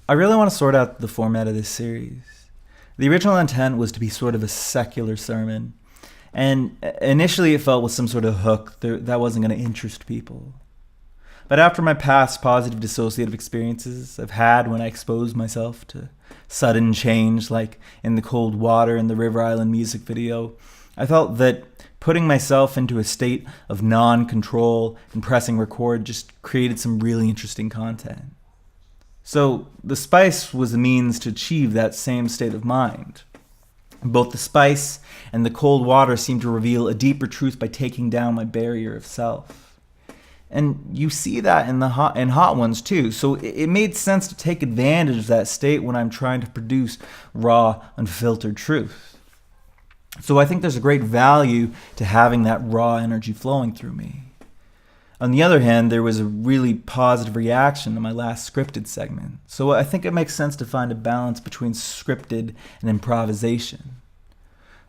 I really want to sort out the format of this series. The original intent was to be sort of a secular sermon, and initially it felt with some sort of hook that wasn't going to interest people. But after my past positive dissociative experiences I've had when I exposed myself to sudden change, like in the cold water in the River Island music video, I felt that putting myself into a state of non-control and pressing record just created some really interesting content. So the spice was the means to achieve that same state of mind. Both the spice and the cold water seemed to reveal a deeper truth by taking down my barrier of self. And you see that in hot ones too. So it made sense to take advantage of that state when I'm trying to produce raw, unfiltered truth. So I think there's a great value to having that raw energy flowing through me. On the other hand, there was a really positive reaction to my last scripted segment. So I think it makes sense to find a balance between scripted and improvisation.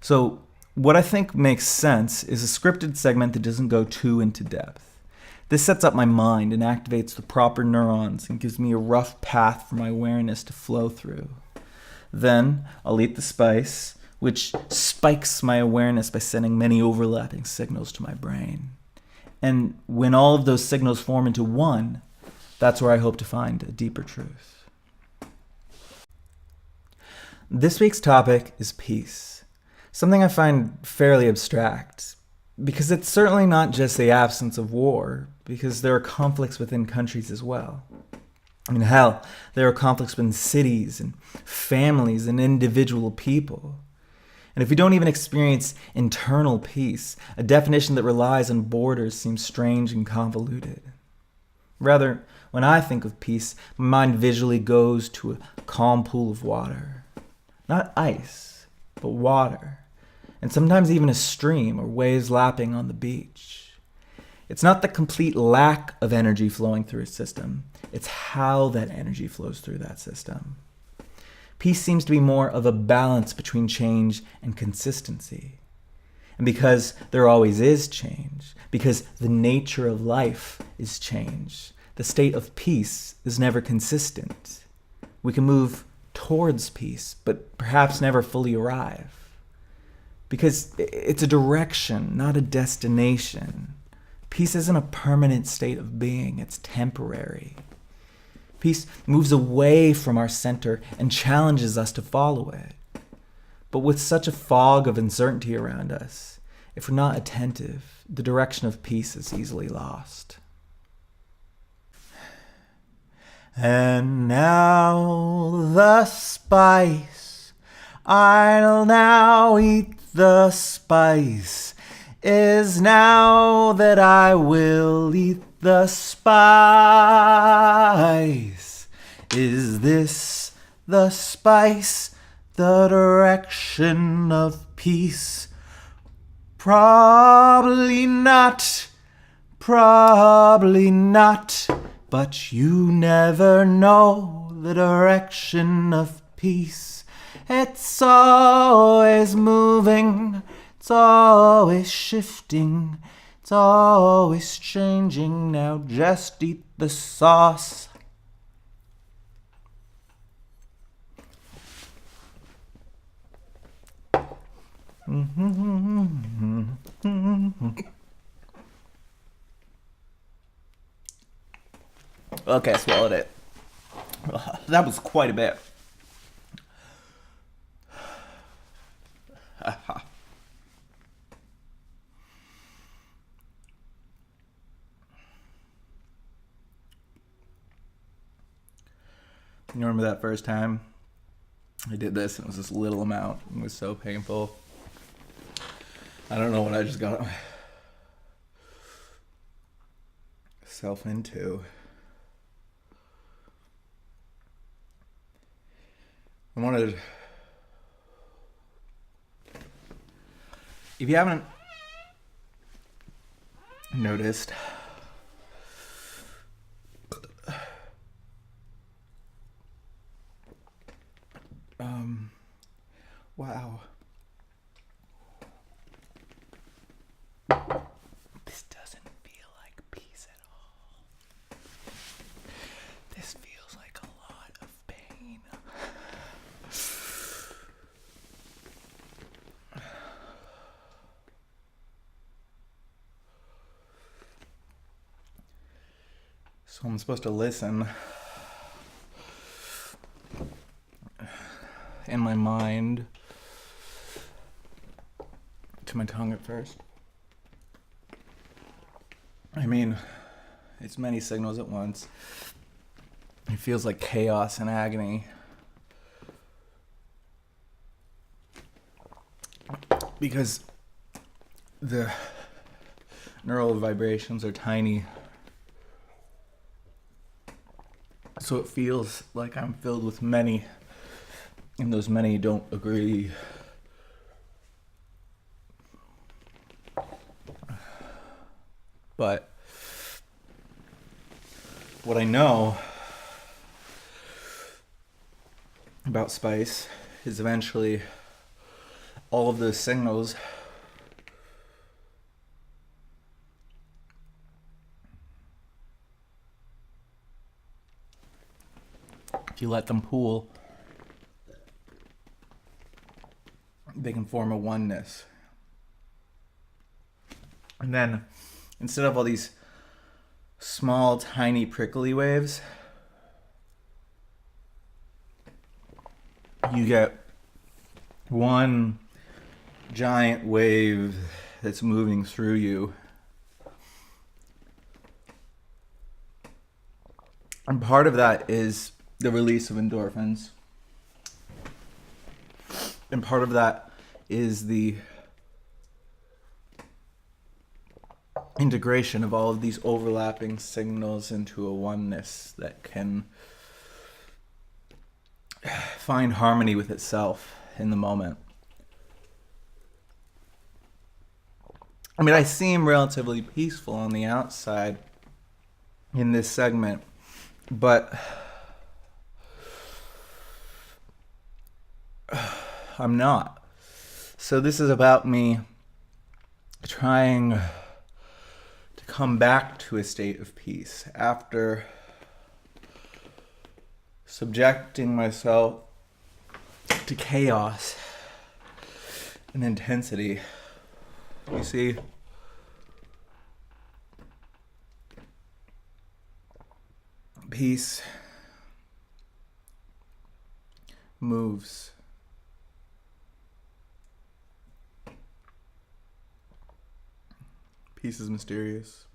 So what I think makes sense is a scripted segment that doesn't go too into depth. This sets up my mind and activates the proper neurons and gives me a rough path for my awareness to flow through. Then I'll eat the spice, which spikes my awareness by sending many overlapping signals to my brain. And when all of those signals form into one, that's where I hope to find a deeper truth. This week's topic is peace, something I find fairly abstract, because it's certainly not just the absence of war, because there are conflicts within countries as well. I mean, hell, there are conflicts within cities and families and individual people. And if we don't even experience internal peace, a definition that relies on borders seems strange and convoluted. Rather, when I think of peace, my mind visually goes to a calm pool of water. Not ice, but water. And sometimes even a stream or waves lapping on the beach. It's not the complete lack of energy flowing through a system. It's how that energy flows through that system. Peace seems to be more of a balance between change and consistency. And because there always is change, because the nature of life is change, the state of peace is never consistent. We can move towards peace, but perhaps never fully arrive. Because it's a direction, not a destination. Peace isn't a permanent state of being, it's temporary. Peace moves away from our center and challenges us to follow it. But with such a fog of uncertainty around us, if we're not attentive, the direction of peace is easily lost. And now the spice, I'll now eat the spice, is now that I will eat the spice. Is this the spice, the direction of peace? Probably not, but you never know the direction of peace. It's always moving, it's always shifting, it's always changing. Now just eat the sauce. Okay, I swallowed it. That was quite a bit. You remember that first time I did this, and it was this little amount. It was so painful. I don't know what I just got myself into. I wanted... If you haven't noticed, wow. This doesn't feel like peace at all. This feels like a lot of pain. So I'm supposed to listen in my mind to my tongue at first. I mean, it's many signals at once. It feels like chaos and agony. Because the neural vibrations are tiny. So it feels like I'm filled with many, and those many don't agree. But what I know about spice is eventually all of those signals if you let them pool, they can form a oneness. And then instead of all these small, tiny, prickly waves, you get one giant wave that's moving through you. And part of that is the release of endorphins. And part of that is the integration of all of these overlapping signals into a oneness that can find harmony with itself in the moment. I mean, I seem relatively peaceful on the outside in this segment, but I'm not. So this is about me trying to come back to a state of peace after subjecting myself to chaos and intensity. You see, peace moves. Peace is mysterious.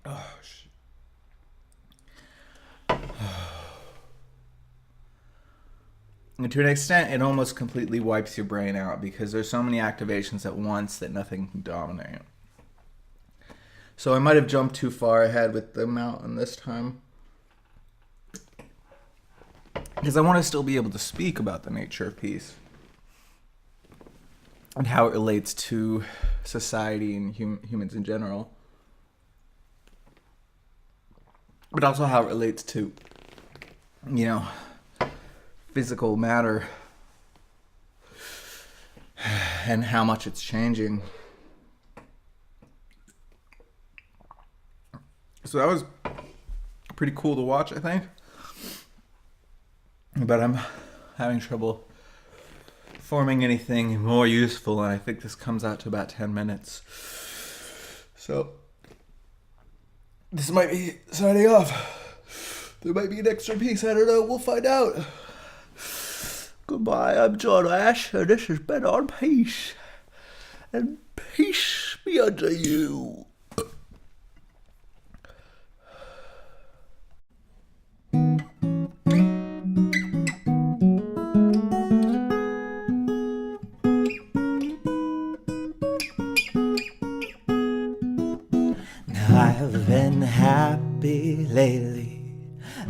Oh, shit. And to an extent, it almost completely wipes your brain out because there's so many activations at once that nothing can dominate. So I might have jumped too far ahead with the mountain this time, because I want to still be able to speak about the nature of peace and how it relates to society and humans in general, but also how it relates to, physical matter and how much it's changing. So that was pretty cool to watch, I think. But I'm having trouble forming anything more useful, and I think this comes out to about 10 minutes. So this might be signing off. There might be an extra piece, I don't know, we'll find out. Goodbye, I'm John Ash, and this has been on Peace. And peace be unto you. I've been happy lately,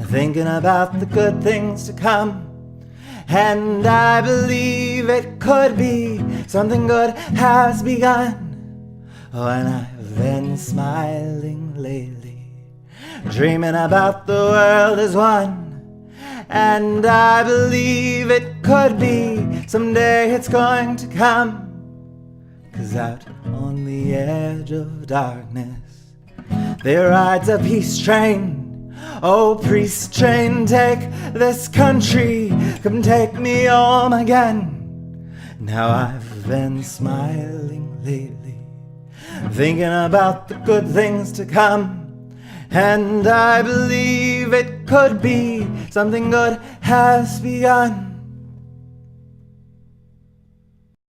thinking about the good things to come. And I believe it could be something good has begun. Oh, and I've been smiling lately, dreaming about the world as one. And I believe it could be someday it's going to come. 'Cause out on the edge of darkness there rides a peace train. Oh, priest train, take this country, come take me home again. Now I've been smiling lately, thinking about the good things to come. And I believe it could be something good has begun.